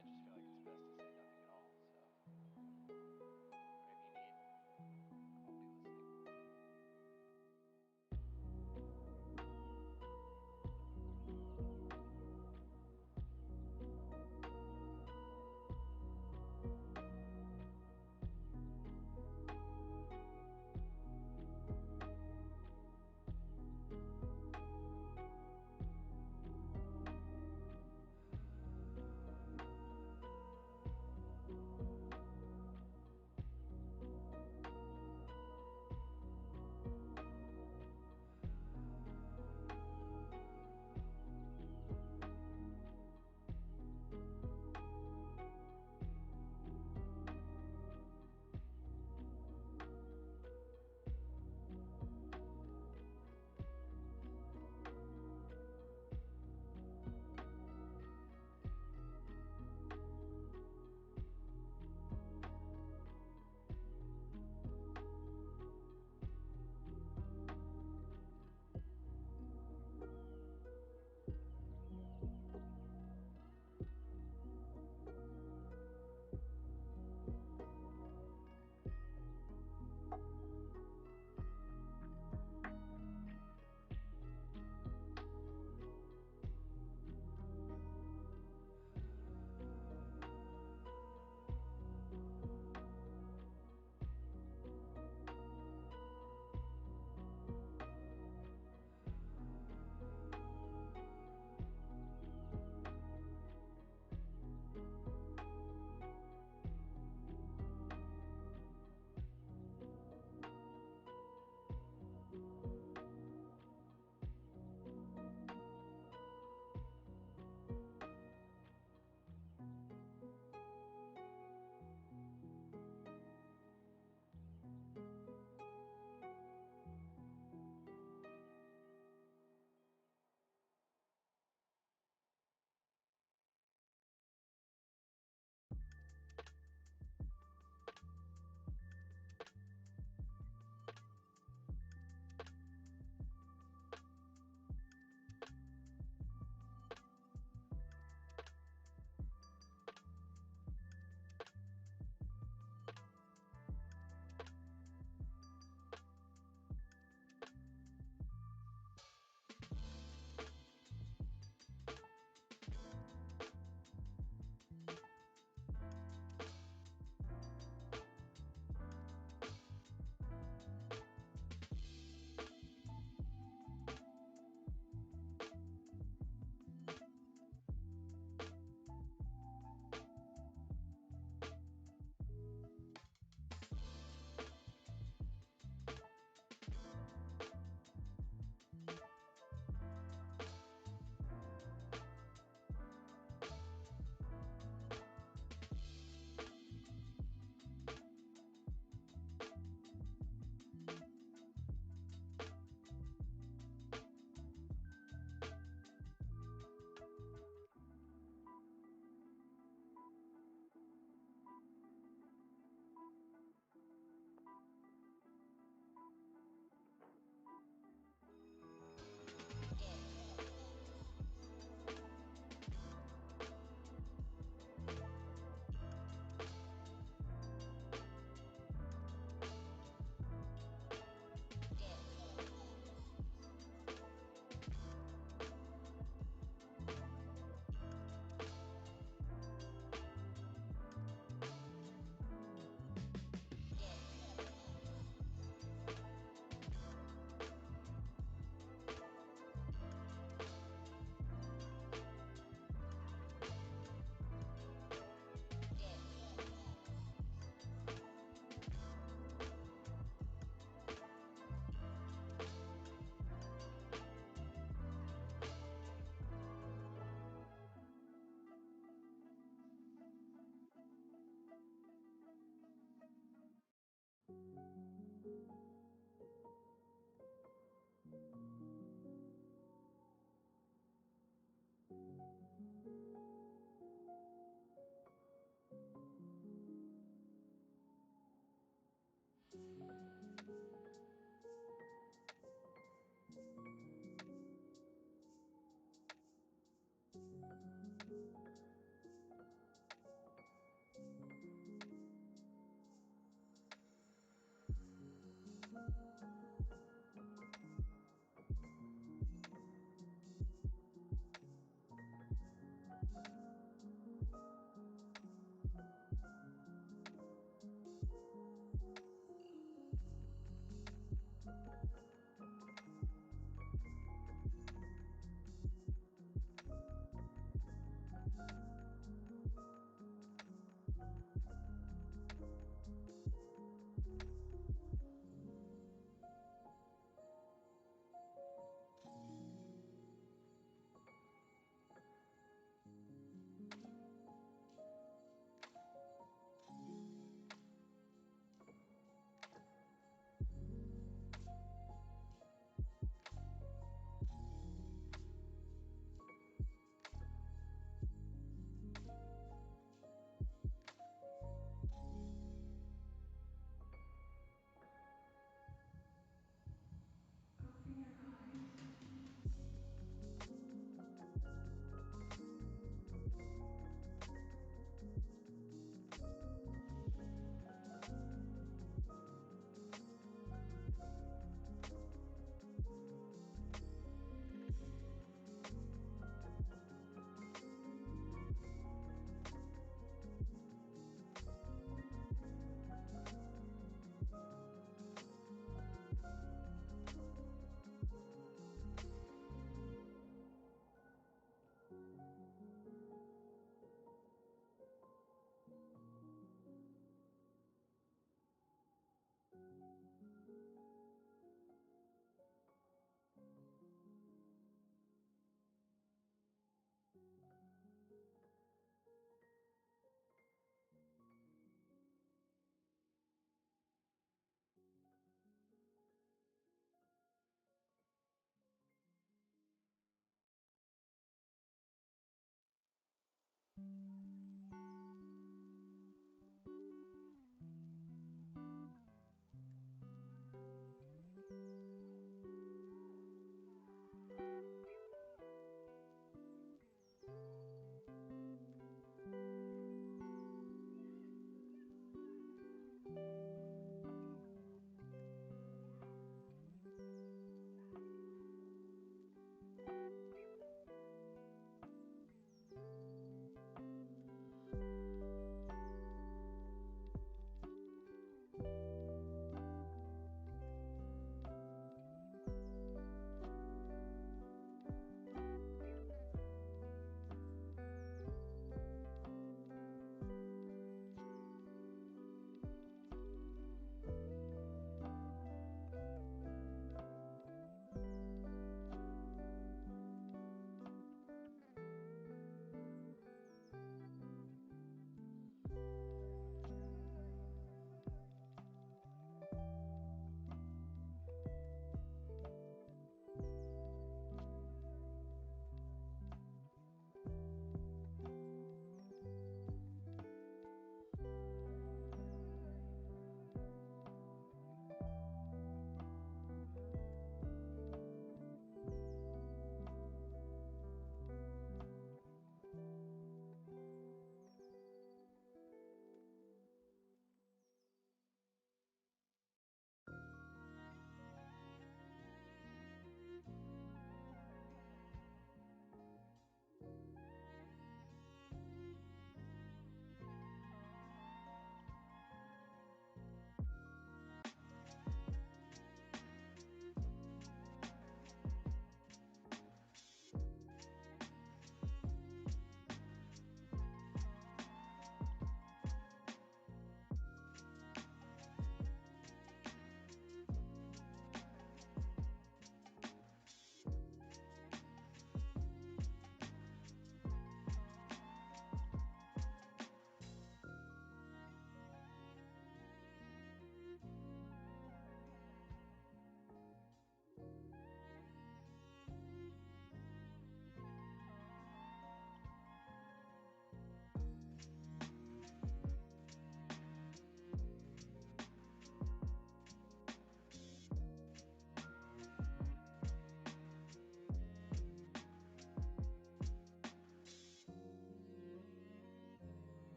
I just feel like it's best to say nothing at all. So, whatever you need, I'll be listening.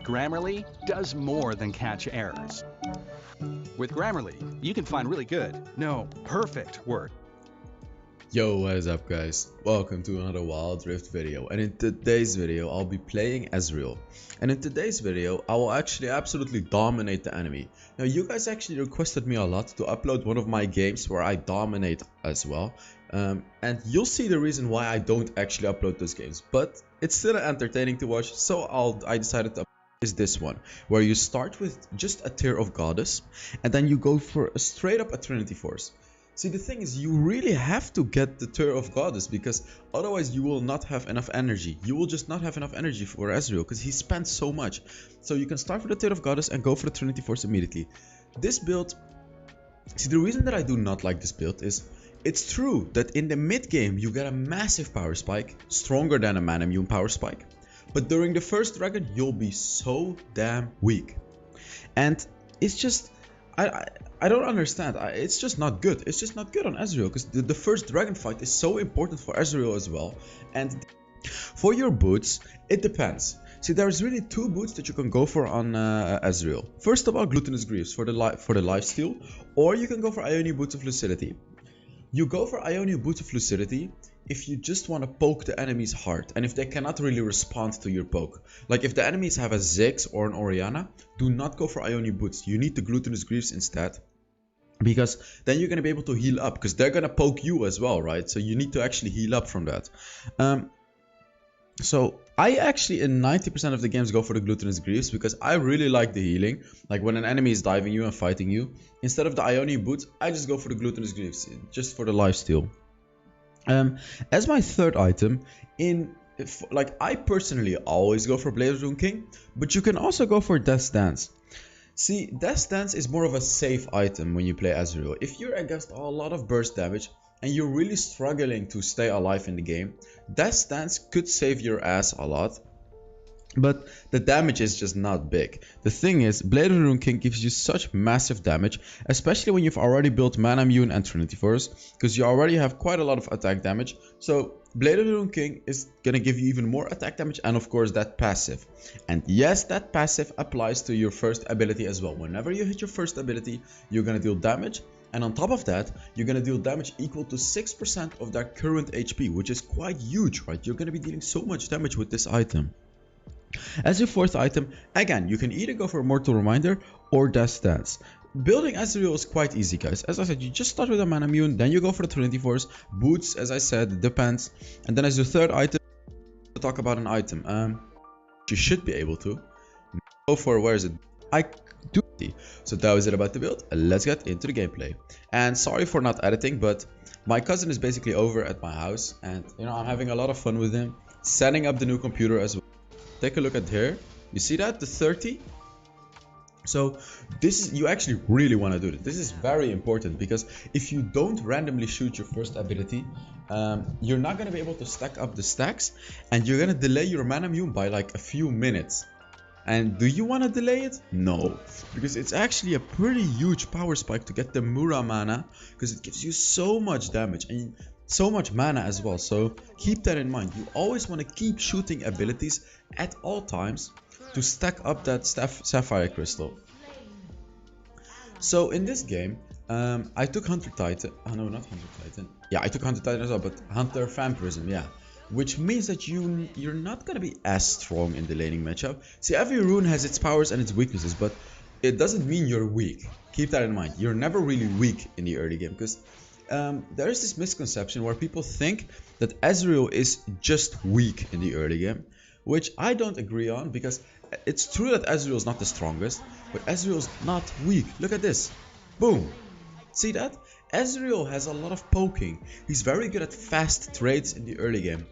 Grammarly does more than catch errors. With Grammarly, you can find really good, no, perfect words. Yo, what is up guys? Welcome to another Wild Rift video, and in today's video I'll be playing Ezreal. And in today's video I will actually absolutely dominate the enemy. Now you guys actually requested me a lot to upload one of my games where I dominate as well. And you'll see the reason why I don't actually upload those games, but it's still entertaining to watch, so I decided to is this one, where you start with just a tier of Goddess and then you go for a straight up a Trinity Force. See, the thing is, you really have to get the Tier of Goddess, because otherwise you will not have enough energy. You will just not have enough energy for Ezreal, because he spends so much. So you can start with the Tier of Goddess and go for the Trinity Force immediately. This build... See, the reason that I do not like this build is... It's true that in the mid game you get a massive power spike, stronger than a Mana Immune power spike. But during the first dragon you'll be so damn weak. And it's just... I don't understand. It's just not good. It's just not good on Ezreal, because the first dragon fight is so important for Ezreal as well. And for your boots, it depends. See, there's really two boots that you can go for on Ezreal. First of all, Glutinous Greaves for the lifesteal, or you can go for Ionia Boots of Lucidity. You go for Ionia Boots of Lucidity if you just want to poke the enemy's heart, and if they cannot really respond to your poke. Like if the enemies have a Ziggs or an Orianna, do not go for Ionia Boots. You need the Glutinous Greaves instead, because then you're going to be able to heal up, because they're going to poke you as well, right? So you need to actually heal up from that. So I actually in 90% of the games go for the Glutinous Greaves, because I really like the healing. Like when an enemy is diving you and fighting you, instead of the Ionia Boots, I just go for the Glutinous Greaves, just for the lifesteal. As my third item, I personally always go for Blade of the Ruined King, but you can also go for Death's Dance. See, Death's Dance is more of a safe item when you play Ezreal. If you're against a lot of burst damage and you're really struggling to stay alive in the game, Death's Dance could save your ass a lot. But the damage is just not big. The thing is, Blade of the Ruined King gives you such massive damage, especially when you've already built Mana Immune and Trinity Force, because you already have quite a lot of attack damage. So Blade of the Ruined King is gonna give you even more attack damage, and of course that passive. And yes, that passive applies to your first ability as well. Whenever you hit your first ability, you're gonna deal damage, and on top of that, you're gonna deal damage equal to 6% of their current HP, which is quite huge, right? You're gonna be dealing so much damage with this item. As your fourth item, again, you can either go for Mortal Reminder or Death's Dance. Building Ezreal is quite easy, guys. As I said, you just start with a Mana Immune, then you go for the Trinity Force. Boots, as I said, depends. And then as your third item, talk about an item. You should be able to go for, where is it? I do. So that was it about the build. Let's get into the gameplay. And sorry for not editing, but my cousin is basically over at my house, and I'm having a lot of fun with him, setting up the new computer as well. Take a look at here. You see that? The 30? So this is, you actually really want to do this. This is very important, because if you don't randomly shoot your first ability, you're not going to be able to stack up the stacks, and you're going to delay your Mana Immune by like a few minutes. And do you want to delay it? No, because it's actually a pretty huge power spike to get the Muramana, because it gives you so much damage and so much mana as well. So keep that in mind. You always want to keep shooting abilities at all times to stack up that Sapphire Crystal. So in this game, I took Hunter Titan. Oh no, not Hunter Titan. Yeah, I took Hunter Titan as well, but Hunter Vampirism, yeah. Which means that you're not gonna be as strong in the laning matchup. See, every rune has its powers and its weaknesses, but it doesn't mean you're weak. Keep that in mind. You're never really weak in the early game, because there is this misconception where people think that Ezreal is just weak in the early game, which I don't agree on, because it's true that Ezreal is not the strongest, but Ezreal is not weak. Look at this. Boom. See that? Ezreal has a lot of poking. He's very good at fast trades in the early game.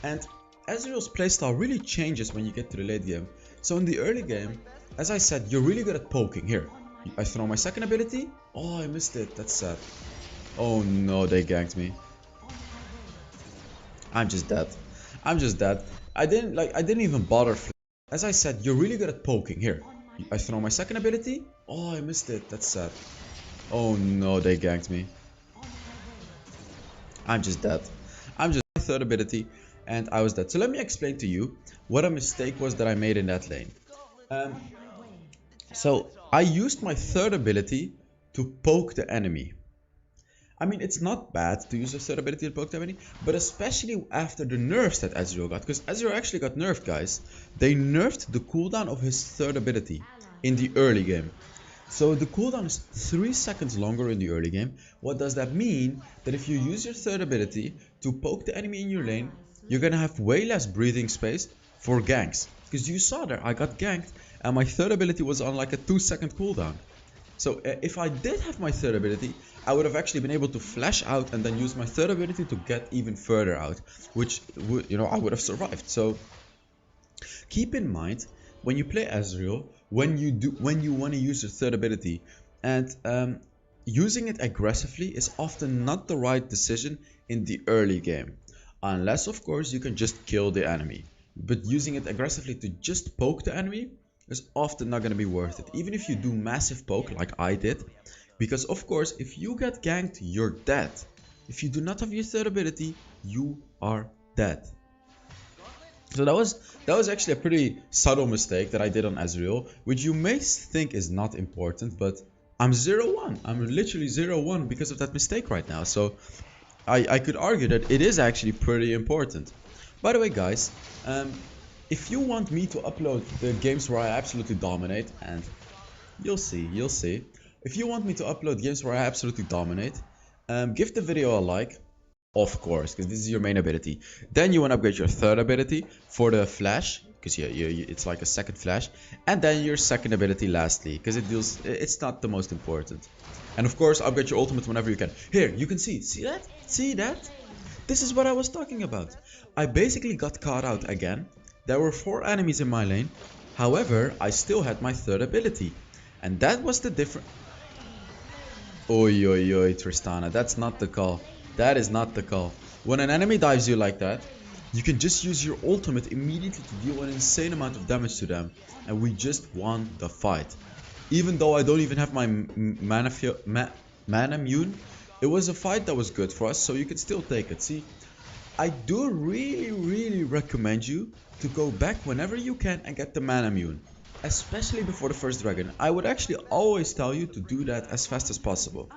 And Ezreal's playstyle really changes when you get to the late game. So in the early game, as I said, you're really good at poking. Here, I throw my second ability. Oh, I missed it. That's sad. Oh no, they ganked me. I'm just dead. I'm just dead. I didn't even bother. As I said, you're really good at poking. Here, I throw my second ability. Oh, I missed it. That's sad. Oh no, they ganked me. I'm just dead. I'm just my third ability. and I was dead. So let me explain to you what a mistake was that I made in that lane. Um, so I used my third ability to poke the enemy. I mean, it's not bad to use a third ability to poke the enemy, but especially after the nerfs that Ezreal got, because Ezreal actually got nerfed, guys. They nerfed the cooldown of his third ability in the early game. So the cooldown is 3 seconds longer in the early game. What does that mean? That if you use your third ability to poke the enemy in your lane, you're gonna have way less breathing space for ganks. Because you saw there, I got ganked and my third ability was on like a 2-second cooldown. So if I did have my third ability, I would have actually been able to flash out and then use my third ability to get even further out, which would, you know, I would have survived. So keep in mind when you play Ezreal, when you want to use your third ability, and using it aggressively is often not the right decision in the early game, unless of course you can just kill the enemy. But using it aggressively to just poke the enemy is often not going to be worth it, even if you do massive poke like I did, because of course if you get ganked, you're dead. If you do not have your third ability, you are dead. So that was actually a pretty subtle mistake that I did on Ezreal, which you may think is not important, but I'm 0-1. I'm literally 0-1 because of that mistake right now. So I could argue that it is actually pretty important. By the way, guys, if you want me to upload the games where I absolutely dominate, and you'll see. If you want me to upload games where I absolutely dominate, give the video a like. Of course, because this is your main ability. Then you want to upgrade your third ability for the flash, because it's like a second flash. And then your second ability lastly, because it's not the most important. And of course, upgrade your ultimate whenever you can. Here, you can see that? See that? This is what I was talking about. I basically got caught out again. There were 4 enemies in my lane. However, I still had my third ability. And that was the difference. Oi, oi, oi, Tristana, that's not the call. That is not the call. When an enemy dives you like that, you can just use your ultimate immediately to deal an insane amount of damage to them. And we just won the fight. Even though I don't even have my mana immune, it was a fight that was good for us, so you can still take it. See, I do really recommend you to go back whenever you can and get the mana immune. Especially before the first dragon. I would actually always tell you to do that as fast as possible.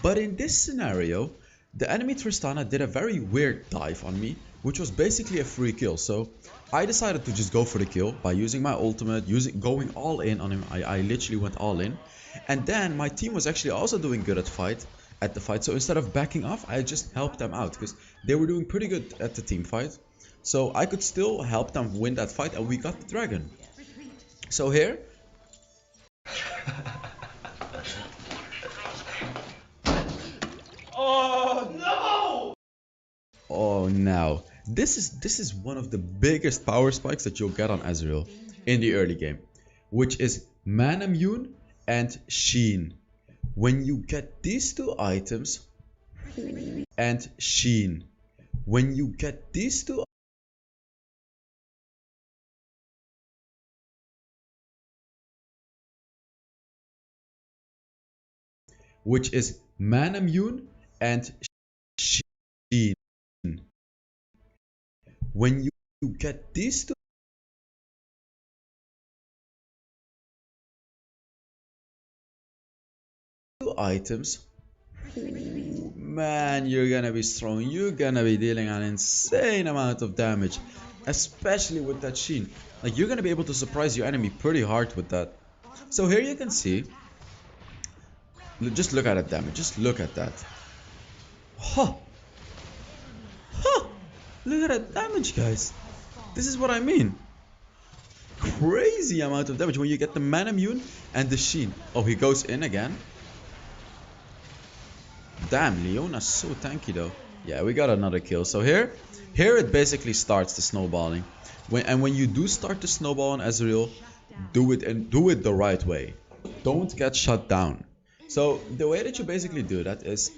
But in this scenario, the enemy Tristana did a very weird dive on me, which was basically a free kill. So I decided to just go for the kill by using my ultimate, going all in on him. I literally went all in. And then my team was actually also doing good at the fight. So instead of backing off, I just helped them out because they were doing pretty good at the team fight. So I could still help them win that fight and we got the dragon. So here. Oh no. This is one of the biggest power spikes that you'll get on Ezreal in the early game, which is Mana Immune and Sheen. When you get these 2 items and Sheen, when you get these 2 which is Mana Immune and Sheen. When you get these 2 items, man, you're gonna be strong. You're gonna be dealing an insane amount of damage, especially with that Sheen. Like, you're gonna be able to surprise your enemy pretty hard with that. So here you can see, just look at that damage. Just look at that. Huh. Huh. Look at that damage, guys. This is what I mean. Crazy amount of damage when you get the Mana Immune and the Sheen. Oh, he goes in again. Damn, Leona's so tanky though. Yeah, we got another kill. So here it basically starts the snowballing. When you do start the snowball on Ezreal, do it the right way. Don't get shut down. So the way that you basically do that is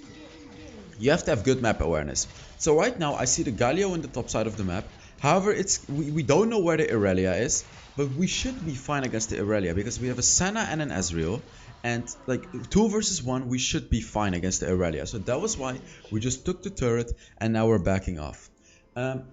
you have to have good map awareness. So right now I see the Galio in the top side of the map. However, we don't know where the Irelia is, but we should be fine against the Irelia because we have a Senna and an Ezreal. And like 2 versus 1, we should be fine against the Irelia. So that was why we just took the turret and now we're backing off.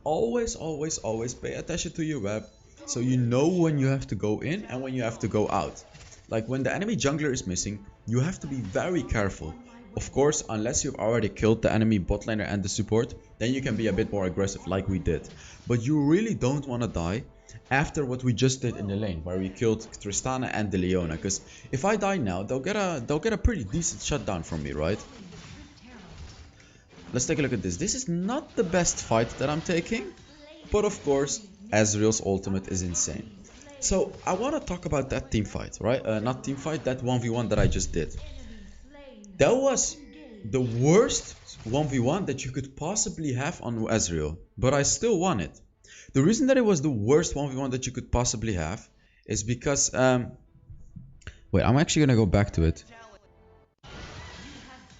Always pay attention to your web, so you know when you have to go in and when you have to go out. Like when the enemy jungler is missing, you have to be very careful. Of course, unless you've already killed the enemy bot laner and the support, then you can be a bit more aggressive like we did. But you really don't want to die after what we just did in the lane, where we killed Tristana and the Leona. Because if I die now, they'll get a pretty decent shutdown from me, right? Let's take a look at this. This is not the best fight that I'm taking, but of course, Ezreal's ultimate is insane. So I want to talk about that team fight, right? Not team fight, that 1v1 that I just did. That was the worst 1v1 that you could possibly have on Ezreal, but I still won it. The reason that it was the worst 1v1 that you could possibly have is because, wait, I'm actually gonna go back to it.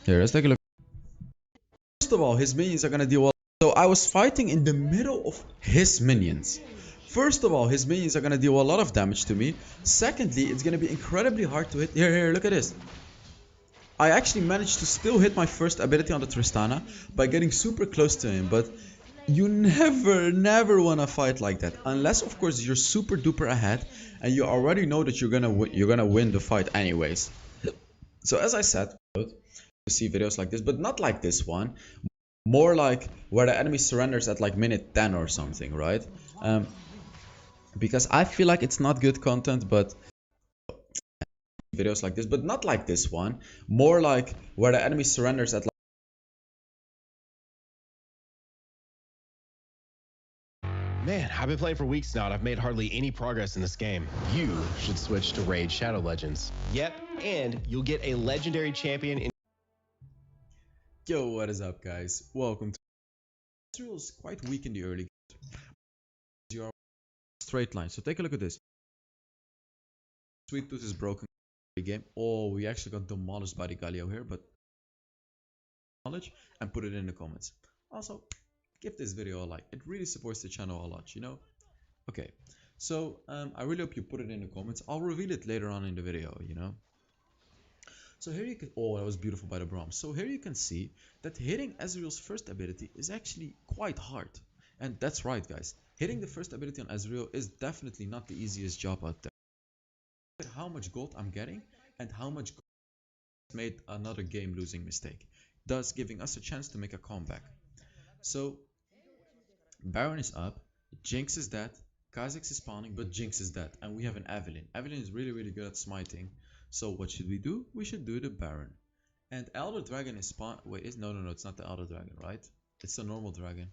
Here, let's take a look. First of all, his minions are gonna deal well. So I was fighting in the middle of his minions. First of all, his minions are gonna deal a lot of damage to me. Secondly, it's gonna be incredibly hard to hit. Here, look at this. I actually managed to still hit my first ability on the Tristana by getting super close to him, but you never wanna fight like that. Unless, of course, you're super duper ahead and you already know that you're gonna win the fight anyways. So as I said, to see videos like this, but not like this one. More like where the enemy surrenders at like minute 10 or something, right? Because I feel like it's not good content, but videos like this, but not like this one. More like where the enemy surrenders at like Man, I've been playing for weeks now and I've made hardly any progress in this game. You should switch to Raid Shadow Legends. Yep, and you'll get a legendary champion in. Yo, what is up, guys? Welcome to Ezreal is quite weak in the early game. You are straight line. So take a look at this. Sweet Tooth is broken in the game. Oh, we actually got demolished by the Galio here, but knowledge and put it in the comments. Also, give this video a like. It really supports the channel a lot, you know? Okay, so I really hope you put it in the comments. I'll reveal it later on in the video, you know? So here you can, oh, that was beautiful by the Braum. So here you can see that hitting Ezreal's first ability is actually quite hard. And that's right, guys. Hitting the first ability on Ezreal is definitely not the easiest job out there. Look at how much gold I'm getting and how much gold made another game losing mistake, thus giving us a chance to make a comeback. So Baron is up, Jinx is dead, Kha'Zix is spawning, but Jinx is dead, and we have an Evelynn. Evelynn is really good at smiting. So what should we do? We should do the Baron. And Elder Dragon is spawn. Wait, no, it's not the Elder Dragon, right? It's the normal dragon.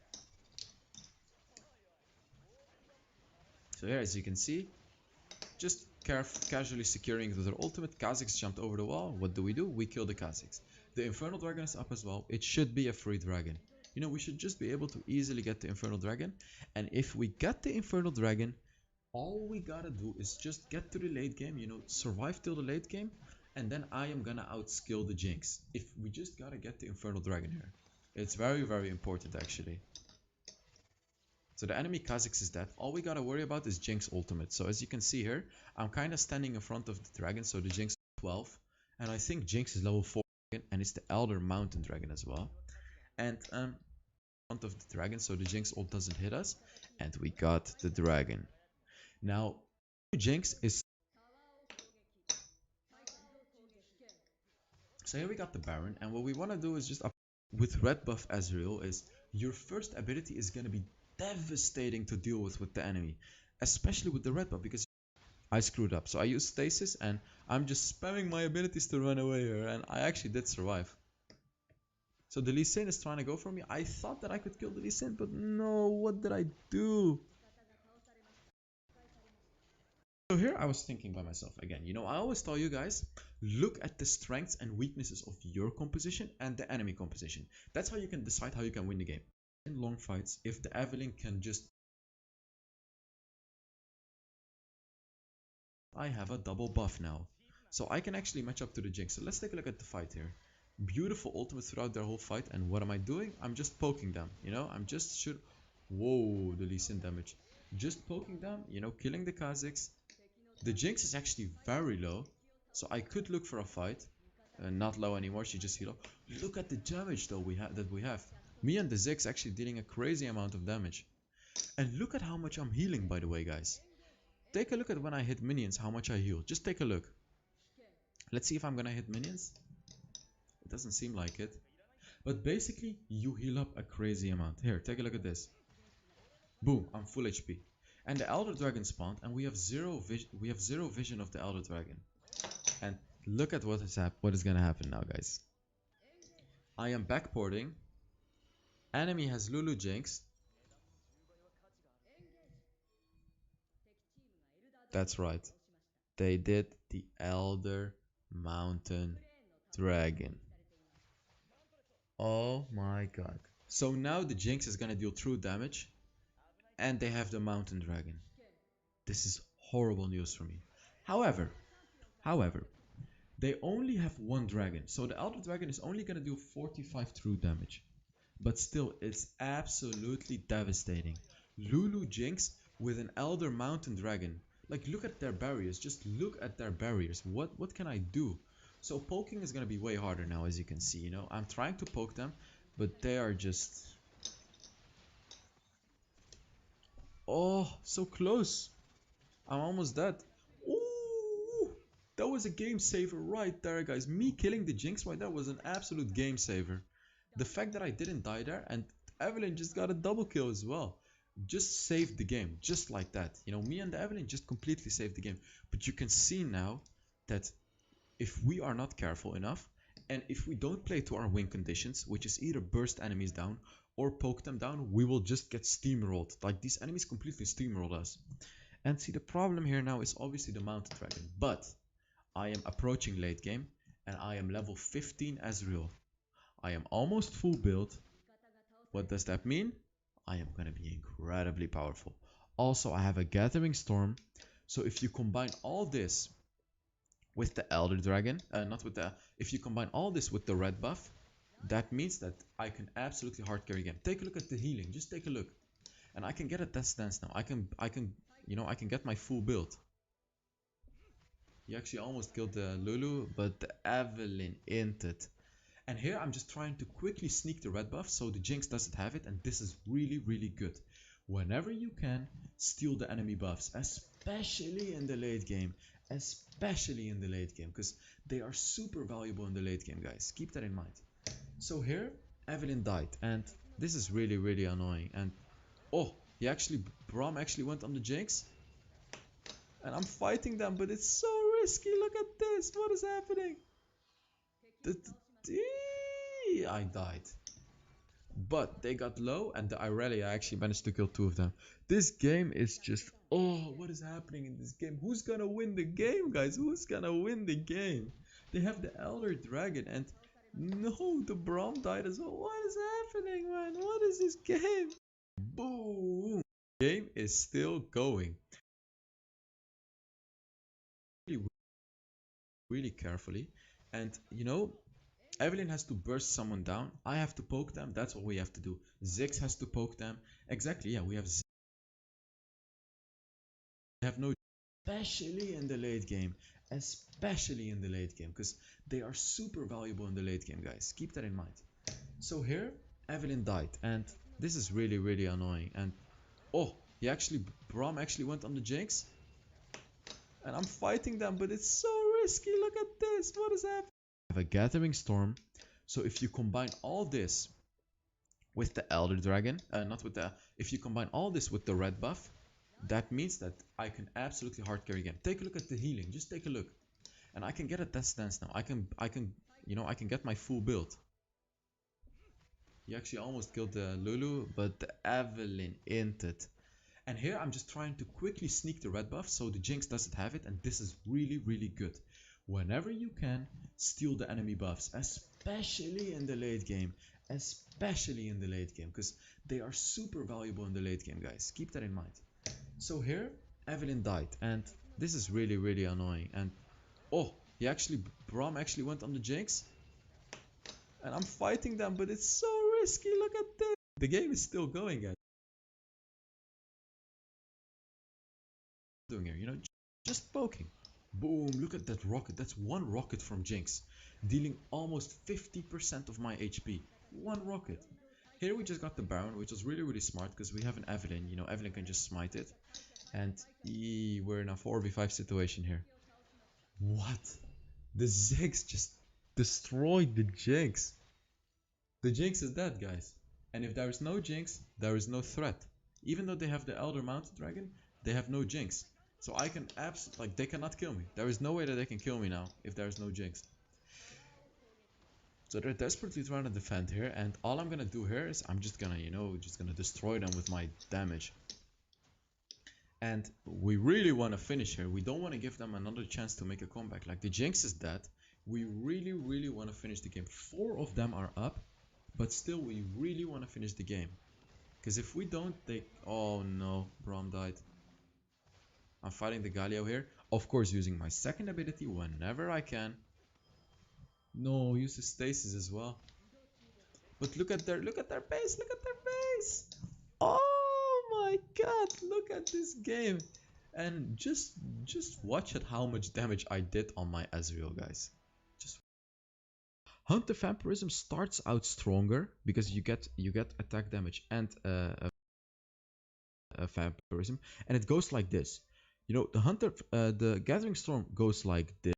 So here, as you can see, just casually securing with their ultimate. Kha'Zix jumped over the wall. What do? We kill the Kha'Zix. The Infernal Dragon is up as well. It should be a free dragon. You know, we should just be able to easily get the Infernal Dragon. And if we get the Infernal Dragon, all we gotta do is just get to the late game, you know, survive till the late game, and then I am gonna outskill the Jinx. If we just gotta get the Infernal Dragon here. It's very important actually. So the enemy Kha'Zix is dead. All we gotta worry about is Jinx ultimate. So as you can see here, I'm kinda standing in front of the dragon, so the Jinx is 12. And I think Jinx is level 4 and it's the Elder Mountain Dragon as well. And in front of the dragon, so the Jinx ult doesn't hit us. And we got the dragon. Now, Jinx is... So here we got the Baron, and what we want to do is just... With red buff Ezreal is your first ability is going to be devastating to deal with the enemy. Especially with the red buff, because I screwed up. So I used stasis, and I'm just spamming my abilities to run away here, and I actually did survive. So the Lee Sin is trying to go for me. I thought that I could kill the Lee Sin, but no, what did I do? So here I was thinking by myself again, you know, I always tell you guys, look at the strengths and weaknesses of your composition and the enemy composition. That's how you can decide how you can win the game. In long fights, if the Evelynn can just... I have a double buff now. So I can actually match up to the Jinx. So let's take a look at the fight here. Beautiful ultimate throughout their whole fight. And what am I doing? I'm just poking them, you know, I'm just shoot... Whoa, the Lee Sin damage. Just poking them, you know, killing the Kha'Zix. The Jinx is actually very low, so I could look for a fight. Not low anymore, she just healed up. Look at the damage though that we have. Me and the Ziggs actually dealing a crazy amount of damage. And look at how much I'm healing, by the way, guys. Take a look at when I hit minions, how much I heal. Just take a look. Let's see if I'm gonna hit minions. It doesn't seem like it. But basically, you heal up a crazy amount. Here, take a look at this. Boom, I'm full HP. And the Elder Dragon spawned, and we have zero vision of the Elder Dragon. And look at what is gonna happen now, guys. I am backporting. Enemy has Lulu Jinx. That's right. They did the Elder Mountain Dragon. Oh my god. So now the Jinx is gonna deal true damage. And they have the Mountain Dragon. This is horrible news for me. However, they only have one dragon. So the Elder Dragon is only gonna do 45 true damage. But still, it's absolutely devastating. Lulu Jinx with an Elder Mountain Dragon. Like, look at their barriers. Just look at their barriers. What can I do? So poking is gonna be way harder now, as you can see. You know, I'm trying to poke them, but they are just... Oh, so close. I'm almost dead. Ooh, that was a game saver right there, guys. Me killing the Jinx right there was an absolute game saver. The fact that I didn't die there and Evelynn just got a double kill as well. Just saved the game, just like that. You know, me and Evelynn just completely saved the game. But you can see now that if we are not careful enough, and if we don't play to our win conditions, which is either burst enemies down or poke them down, we will just get steamrolled. Like, these enemies completely steamroll us. And see, the problem here now is obviously the Mountain Dragon. But I am approaching late game, and I am level 15 Ezreal. I am almost full build. What does that mean? I am gonna be incredibly powerful. Also, I have a Gathering Storm. So if you combine all this with the Elder Dragon, if you combine all this with the red buff, that means that I can absolutely hard carry game. Take a look at the healing. Just take a look. And I can get a Death Dance now. I can get my full build. He actually almost killed the Lulu, but the Evelynn inted. And here I'm just trying to quickly sneak the red buff so the Jinx doesn't have it, and this is really, really good. Whenever you can, steal the enemy buffs, especially in the late game. Especially in the late game, because they are super valuable in the late game, guys. Keep that in mind. So here, Evelynn died, and this is really, really annoying. And oh, Braum actually went on the Jinx. And I'm fighting them, but it's so risky. Look at this. What is happening? I died. But they got low, and the Irelia actually managed to kill two of them. This game is just... Oh, what is happening in this game? Who's gonna win the game, guys? Who's gonna win the game? They have the Elder Dragon, and... No, the Braum died as well. What is happening, man? What is this game? Boom! The game is still going. Really, really carefully. And, you know, Evelynn has to burst someone down. I have to poke them. That's what we have to do. Ziggs has to poke them. Exactly, yeah, we have no... Especially in the late game. Especially in the late game. Because they are super valuable in the late game, guys. Keep that in mind. So here, Evelynn died. And this is really, really annoying. And oh, Braum actually went on the Jinx. And I'm fighting them, but it's so risky. Look at this. What is happening? I have a Gathering Storm. So if you combine all this with the Elder Dragon, if you combine all this with the red buff, that means that I can absolutely hard carry game. Take a look at the healing. Just take a look. And I can get a Death Dance now. I can get my full build. He actually almost killed the Lulu, but the Evelynn inted. And here I'm just trying to quickly sneak the red buff so the Jinx doesn't have it, and this is really, really good. Whenever you can, steal the enemy buffs, especially in the late game. Especially in the late game, because they are super valuable in the late game, guys. Keep that in mind. So here, Evelynn died, and this is really, really annoying. And oh, Braum actually went on the Jinx. And I'm fighting them, but it's so risky. Look at this. The game is still going, guys. Doing here, you know, just poking. Boom, look at that rocket. That's one rocket from Jinx, dealing almost 50% of my HP. One rocket. Here we just got the Baron, which was really smart because we have an Evelyn. You know, Evelyn can just smite it. And we're in a 4v5 situation here. What? The Ziggs just destroyed the Jinx. The Jinx is dead, guys. And if there is no Jinx, there is no threat. Even though they have the Elder Mountain Dragon, they have no Jinx. So I can like, they cannot kill me. There is no way that they can kill me now if there is no Jinx. So they're desperately trying to defend here, and all I'm gonna do here is I'm just gonna, you know, just gonna destroy them with my damage. And we really want to finish here. We don't want to give them another chance to make a comeback. Like, the Jinx is dead. We really want to finish the game. 4 of them are up, but still we really want to finish the game. Because if we don't, they... Oh no, Braum died. I'm fighting the Galio here. Of course, using my second ability whenever I can. No, use the stasis as well. But look at their base, look at their base. Oh my god, look at this game. And just watch at how much damage I did on my Ezreal, guys. Just Hunt the Vampirism starts out stronger because you get attack damage and a Vampirism, and it goes like this. You know, the Gathering Storm goes like this.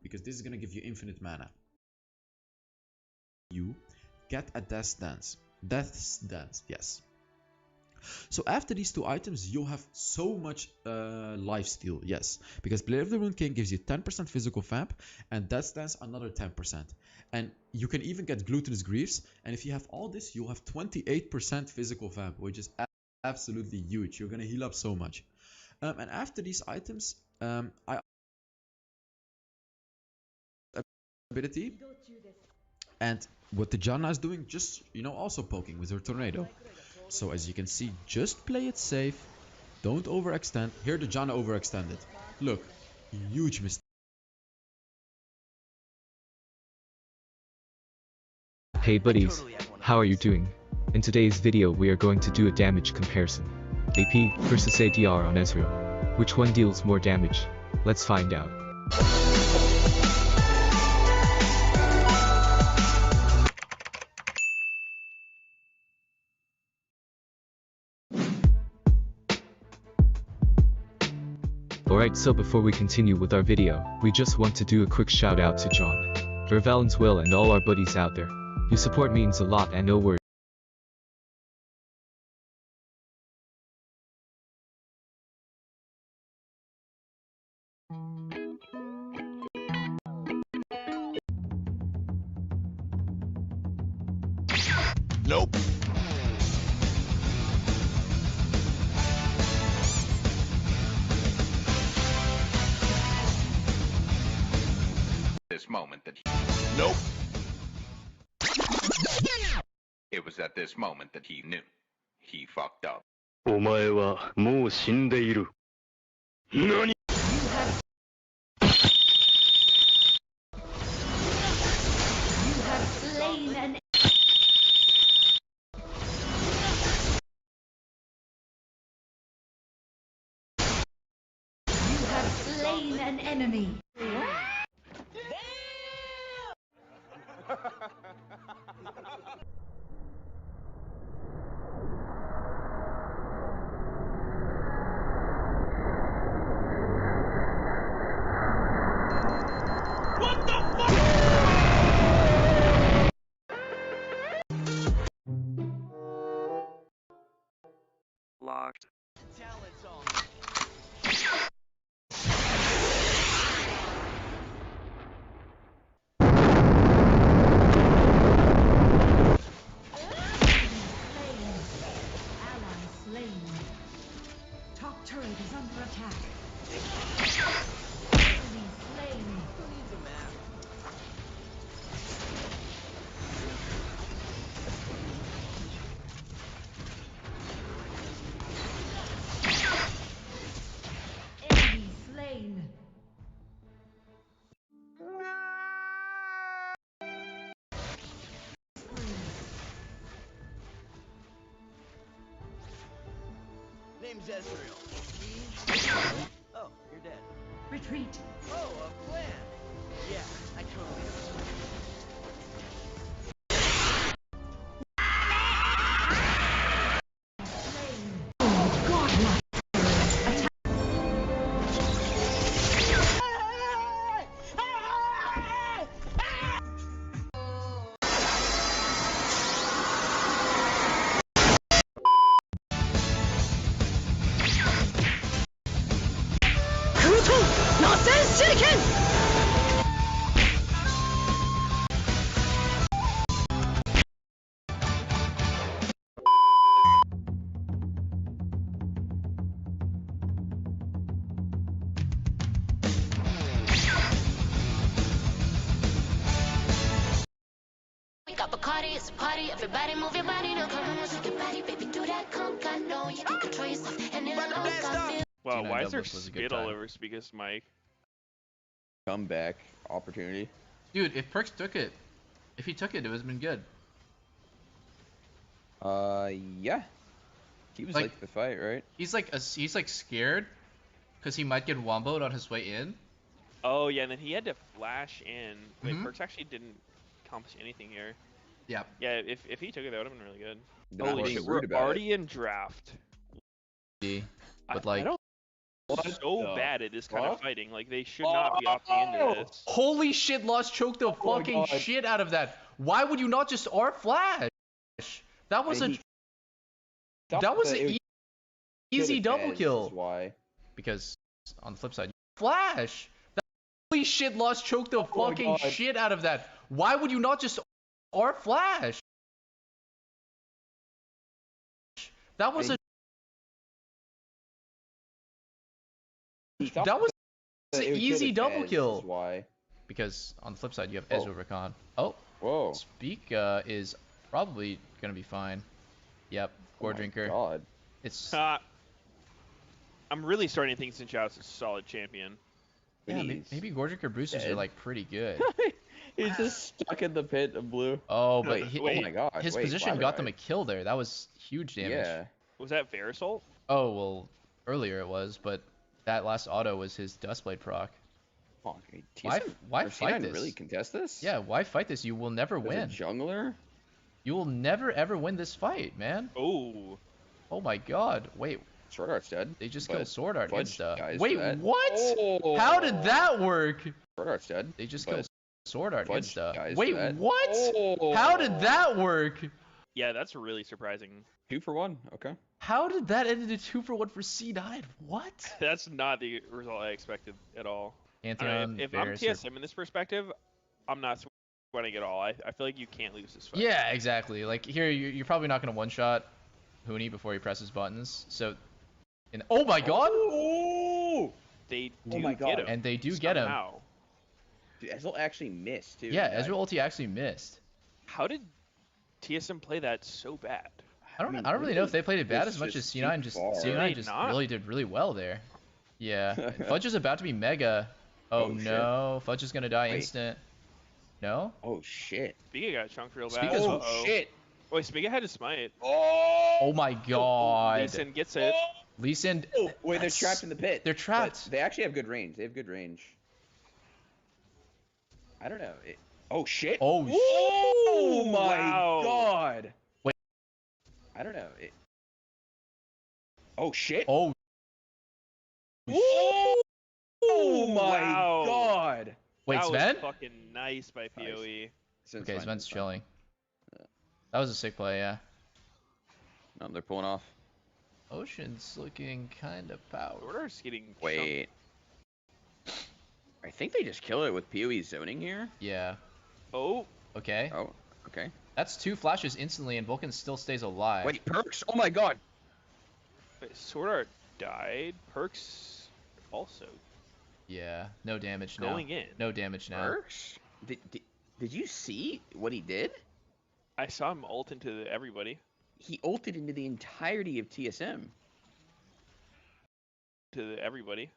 Because this is gonna give you infinite mana. You get a Death's Dance, yes. So after these 2 items, you'll have so much lifesteal, yes. Because Blade of the Ruined King gives you 10% physical vamp, and Death's Dance another 10%. And you can even get Glutinous Greaves, and if you have all this, you'll have 28% physical vamp, which is absolutely huge. You're gonna heal up so much. And after these items, I ability, and what the Janna is doing, just, you know, also poking with her tornado. So as you can see, just play it safe, don't overextend. Here the Janna overextended. Look, huge mistake. Hey buddies, how are you doing? In today's video we are going to do a damage comparison. AP versus ADR on Ezreal. Which one deals more damage? Let's find out. Alright, so before we continue with our video, we just want to do a quick shout out to John, Vervalens Will and all our buddies out there. Your support means a lot and no worries. Nope. This moment that Nope. it was at this moment that he knew he fucked up. お前はもう死んでいる。何 Slain an enemy. Locked. Top turret is under attack. Enemy slain. Enemy slain. Name's Ezreal. He Oh, you're dead. Retreat. Oh, a plan. Yeah, I totally understand. Wake up, Bacardi, it's a party. Everybody move your body now. Come on, shake your body, baby. Do that conk. I know you can control yourself. And it's long, I feel. Wow, T9 why is there Doubles was a good spit all time. over Speaker's mic? Comeback opportunity. Dude, if Perks took it, if he took it, it would have been good. Yeah. He was like the fight, right? He's like scared because he might get womboed on his way in. Oh yeah, and then he had to flash in. Wait, Mhm. Perks actually didn't accomplish anything here. Yeah. Yeah, if he took it, that would have been really good. They're not Holy being shit, rude we're about already in draft. But like, So bad at this kind of fighting. Like they should not be opting into this. holy shit, Lost choked the fucking shit out of that. Why would you not just R flash? That was an easy double kill. Why? Because on the flip side, flash. Holy shit, Lost choked the fucking shit out of that. Why would you not just R flash? That was an easy double kill. Why? Because on the flip side, you have Ezreal Rakan. Oh, whoa. Speak is probably gonna be fine. Yep, Gore Drinker. God. It's I'm really starting to think Xin Zhao's a solid champion. yeah, maybe Gore Drinker boosters are like pretty good. He's just stuck in the pit of blue. Oh, but Wait, oh my god. his wait, position why got would them I? a kill there. That was huge damage. Yeah. Was that Verisol? Oh well, earlier it was, but that last auto was his Dustblade proc. Oh, Why fight this? Really contest this? Yeah, why fight this? You will never As a win. jungler? You will never ever win this fight, man. Oh. Oh my god. Wait, Sword Art's dead. they just but killed Sword Art Fudge Insta. dies Wait, for that. what? Oh. How did that work? Sword Art's dead. They just but killed Sword Art Fudge Insta. dies Wait, for that. what? Oh. How did that work? Yeah, that's really surprising. 2 for 1. Okay. How did that end into 2-for-1 for C9? What? That's not the result I expected at all. Pantheon, if I'm Varus, or- TSM in this perspective, I'm not sweating at all. I feel like you can't lose this fight. Yeah, exactly. Like here, you're probably not gonna one-shot Huni before he presses buttons. So, oh my god! Oh! They do my get God. him. And they do get him. somehow. Dude, Ezreal actually missed too. Yeah, Ezreal ulti actually missed. How did TSM play that so bad? I don't really know if they played it bad as much as just C9 too just far. C9 just Not. really did really well there. Yeah, Fudge is about to be mega. Oh, Oh, shit. no, Fudge is gonna die Wait. instant. No? Oh shit. Spiga got chunked real bad. Spiga's- Oh Uh-oh. shit. Wait, Spiga had to smite. Oh my god. Lee Sin gets it. Lee Sin. Oh, wait, they're trapped in the pit. They're trapped. But they actually have good range. They have good range. I don't know. Oh shit. Oh, Oh my wow. god. Wait. I don't know. Oh shit. Oh. Oh my Wow. god. Wait, that Sven? was fucking nice by PoE. Okay, Sven's chilling. That was a sick play, yeah. No, they're pulling off. Ocean's looking kind of powerful. Order's getting Wait. I think they just kill it with PoE zoning here. Yeah. Oh. Okay. Oh, okay. That's 2 flashes instantly, and Vulcan still stays alive. Wait, Perks? Oh my god. Wait, Sword Art died. Perks also Yeah. No damage now. going in. No damage now. Perks? Did you see what he did? I saw him ult into everybody. He ulted into the entirety of TSM. To everybody.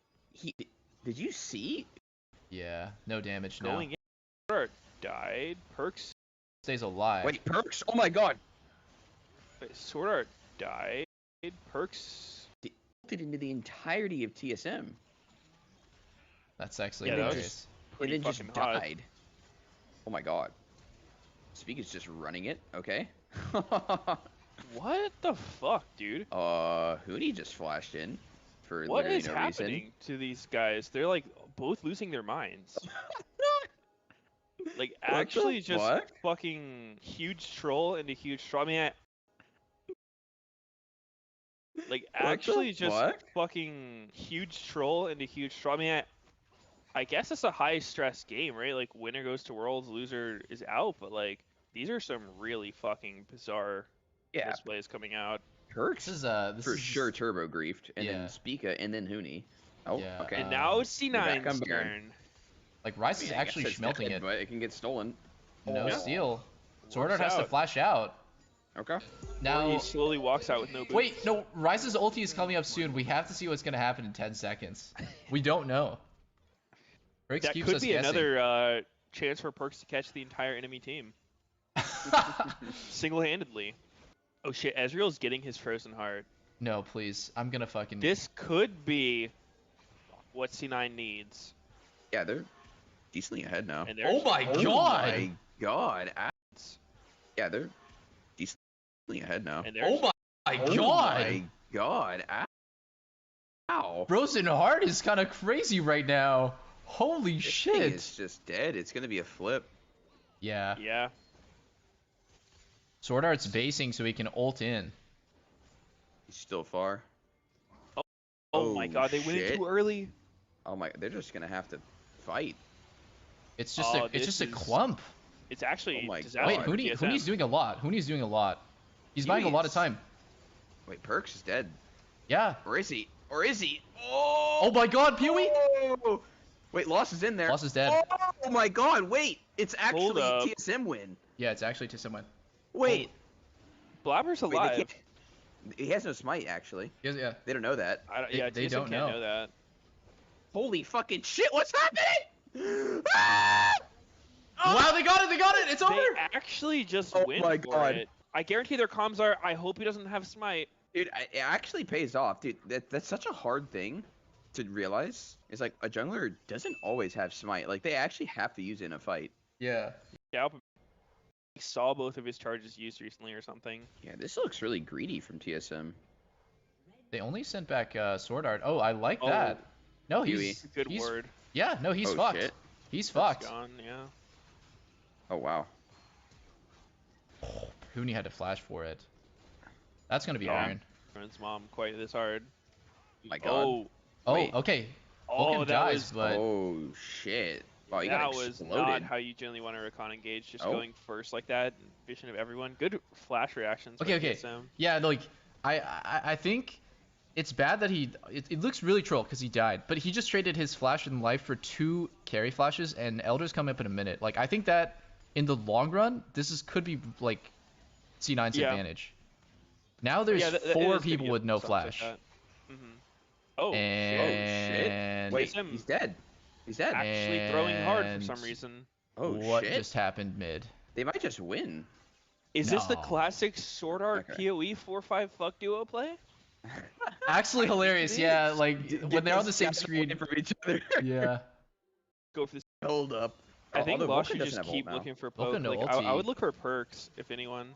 Did you see? Yeah. No damage now. Going in. Sword Art died. Perks. Stays alive. Wait, Perks? Oh my god. Wait, Sword Art died. Perks into the entirety of TSM. That's actually Yeah, that was hilarious. And then just fucking hot. died. Oh my god. Speak is just running it. Okay. What the fuck, dude? Huni just flashed in for What literally is no happening reason. to these guys? They're like both losing their minds. Like What the actually just fuck? fucking huge troll into huge troll. I mean, like What the actually just fuck? fucking huge troll into huge troll. I mean, I guess it's a high stress game, right? Like winner goes to worlds, loser is out. But like these are some really fucking bizarre displays coming out. Perks This for is sure turbo griefed, and then Yeah. Spica, and then Huni. Oh, Yeah, okay. And now it's You're back C9's on Baron. turn. like Rice I mean, is I guess actually it's schmelting dead, it. but it can get stolen. No Yeah. steal. Sword Art Works has to out. flash out. Okay. Or Now, he slowly walks out with no boots. wait, no, Rice's ulti is coming up soon. We have to see what's gonna happen in 10 seconds. We don't know. Briggs That keeps could us be guessing. another chance for Perks to catch the entire enemy team single-handedly. Oh shit, Ezreal's getting his frozen heart. No, please. I'm gonna fucking. This could be what C9 needs. Yeah, they're decently ahead now. And Oh my Oh god! my god. Yeah, they're decently ahead now. And Oh my Oh god! my god. Ow. Frozen Heart is kind of crazy right now. Holy This shit! thing is just dead. It's gonna be a flip. Yeah. Yeah. Sword Art's basing so he can ult in. He's still far. Oh my god, they went in shit. too early. Oh my, they're just gonna have to fight. It's just Oh, it's just a this is- clump. It's actually Oh my disaster Wait, for Huni, TSM. Huni's doing a lot. Huni's doing a lot. He's buying a lot of Huni's- time. Wait, Perks is dead. Yeah. Or is he? Or is he? Oh! Oh my god, Peewee! Oh! Wait, Loss is in there. Loss is dead. Oh my god, wait! It's actually up. TSM win. Yeah, it's actually to someone. Wait. Blabber's Wait, they alive. can't- he has no smite, actually. Yeah. They don't know that. Yeah, they TSM don't can't know. that. Holy fucking shit, what's happening? Ah! Wow, they got it! They got it! It's over! They actually just Oh win my for God. it. I guarantee their comms are, I hope he doesn't have smite. Dude, it actually pays off. Dude, that's such a hard thing to realize. It's like, a jungler doesn't always have smite. Like, they actually have to use it in a fight. Yeah. Yeah, I saw both of his charges used recently or something. Yeah, this looks really greedy from TSM. They only sent back Sword Art. Oh, I like Oh, that. No, Huey. he's Good he's, word. Yeah, no, he's Oh, fucked. shit. He's That's fucked. gone, yeah. Oh, wow. Huni had to flash for it. That's gonna be Yeah. iron. Friend's mom quite this hard. Oh my god. Oh, Oh, Wait. okay. oh, Vulcan that dies, was but Oh, shit. Wow, you that got was exploded. not how you generally want to recon engage. Just Oh. going first like that, vision of everyone. Good flash reactions. by okay, okay. TSM. Yeah, like I think it's bad that it looks really troll because he died, but he just traded his flash in life for 2 carry flashes, and Elders come up in a minute. Like I think that in the long run, could be like C9's Yeah. advantage. Now there's Yeah, it 4 is gonna people be with no something like flash. that. Mhm. Oh, shit. And Wait, TSM he's dead. He's dead. Actually throwing hard for some And- reason. Oh, what shit. just happened mid? They might just win. Is this the No. classic Sword Art Okay. PoE 4-5 fuck duo play? Actually hilarious, yeah. Like when they're on the same screen. From each other. Yeah. Go for this. Hold up. I think Although Lost Vulcan should doesn't just have keep ult now. looking for Vulcan poke. no Like, I would ulti. look for perks if anyone.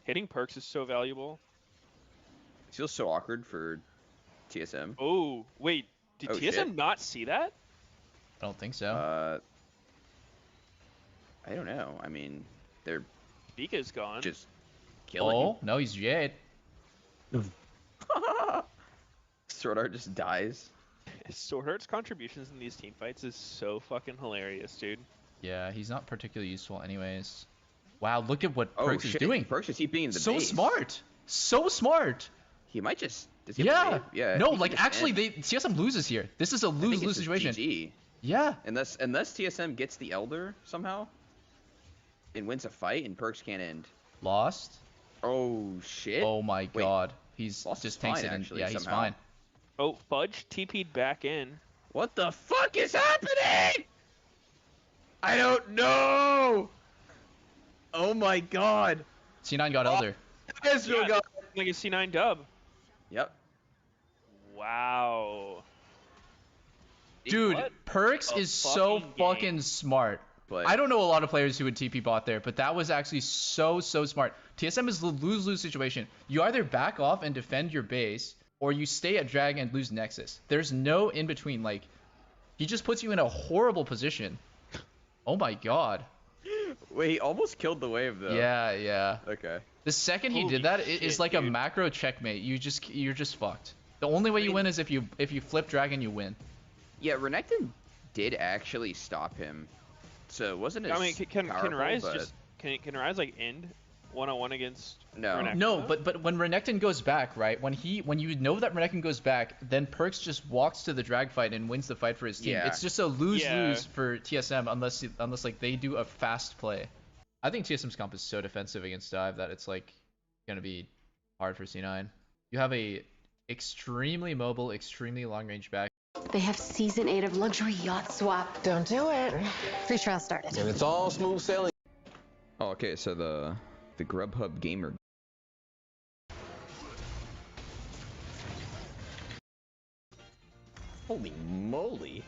Hitting perks is so valuable. It feels so awkward for TSM. Oh, wait. Did Oh, TSM shit. not see that? I don't think so. I don't know. I mean, they're Bika's gone. just killing. Oh, no, he's Jade. Sword Art just dies. Sword Art's contributions in these team fights is so fucking hilarious, dude. Yeah, he's not particularly useful anyways. Wow, look at what Oh, Perks shit. is doing. Perks just keep being in the So base. smart. So smart. He might just. Does he have Yeah. a wave? Yeah. No, he can like just actually end. TSM loses here. This is a I think lose-lose it's just situation. GG. Yeah. Unless TSM gets the Elder somehow and wins a fight and Perks can't end. Lost. Oh shit. Oh my Wait. god. He's Lost just is tanks fine, it and actually, yeah, he's somehow. fine. Oh, Fudge TP'd back in. What the fuck is happening? I don't know. Oh my god. C9 got Elder. Ezreal Yeah. got. Like a C9 dub. Yep. Wow. Dude, What Perks a is so fucking game. fucking smart. But I don't know a lot of players who would TP bot there, but that was actually so smart. TSM is the lose-lose situation. You either back off and defend your base, or you stay at drag and lose Nexus. There's no in between. Like, he just puts you in a horrible position. Oh my god. wait, he almost killed the wave though. Yeah. Okay. The second he Holy did that, it is shit, like a dude. macro checkmate. You're just fucked. The only way you win is if you flip dragon, you win. Yeah, Renekton did actually stop him, so it wasn't as I mean, can powerful, Rise but... just can Rise like end 1-on-1 against No. Renekton? No, but when Renekton goes back, right? When you know that Renekton goes back, then Perks just walks to the drag fight and wins the fight for his team. Yeah. It's just a lose-lose Yeah. for TSM unless like they do a fast play. I think TSM's comp is so defensive against dive that it's like gonna be hard for C9. You have a extremely mobile, extremely long-range back. They have season 8 of Luxury Yacht Swap. Don't do it. Free trial started. And it's all smooth sailing. Oh, okay, so the Grubhub gamer. Holy moly.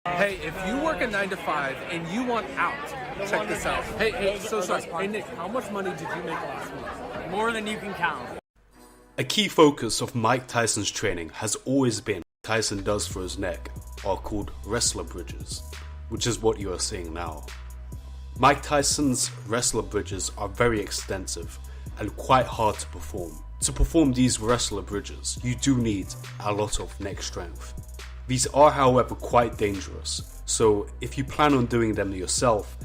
Hey, if you work a 9 to 5 and you want out, check this out. Hey, so sorry. Hey, Nick, how much money did you make last month? More than you can count. A key focus of Mike Tyson's training has always been what Tyson does for his neck are called wrestler bridges, which is what you are seeing now. Mike Tyson's wrestler bridges are very extensive and quite hard to perform. To perform these wrestler bridges, you do need a lot of neck strength. These are, however, quite dangerous, so if you plan on doing them yourself,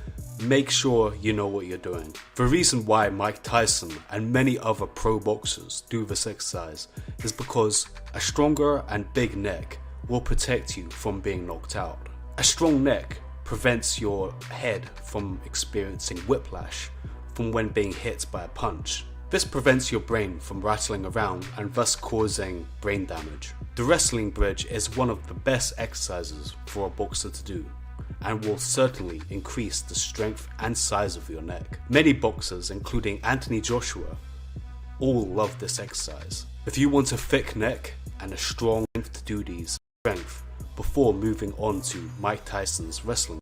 make sure you know what you're doing. The reason why Mike Tyson and many other pro boxers do this exercise is because a stronger and big neck will protect you from being knocked out. A strong neck prevents your head from experiencing whiplash from when being hit by a punch. This prevents your brain from rattling around and thus causing brain damage. The wrestling bridge is one of the best exercises for a boxer to do and will certainly increase the strength and size of your neck. Many boxers, including Anthony Joshua, all love this exercise. If you want a thick neck and a strong strength to do these strength before moving on to Mike Tyson's wrestling.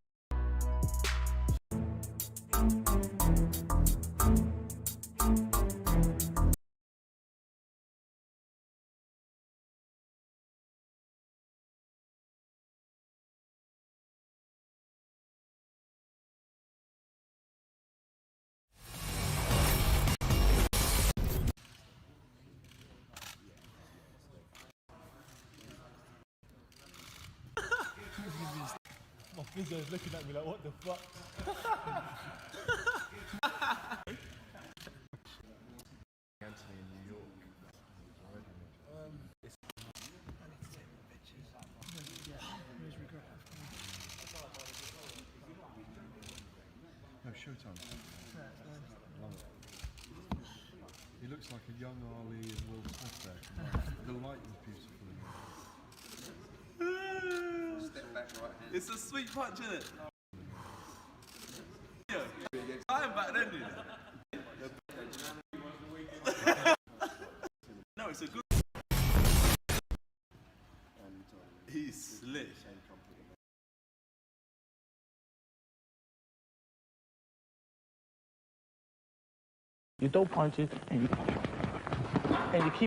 My physio's looking at me like, what the fuck? Anthony in New York. No, Showtime. Love it. He looks like a young Ali and Will Smith there. The light is beautiful in there. Step back right hand. It's a sweet punch, isn't it? Yeah. I'm back then, you know. No, it's a good. He's slick. You throw punches and you keep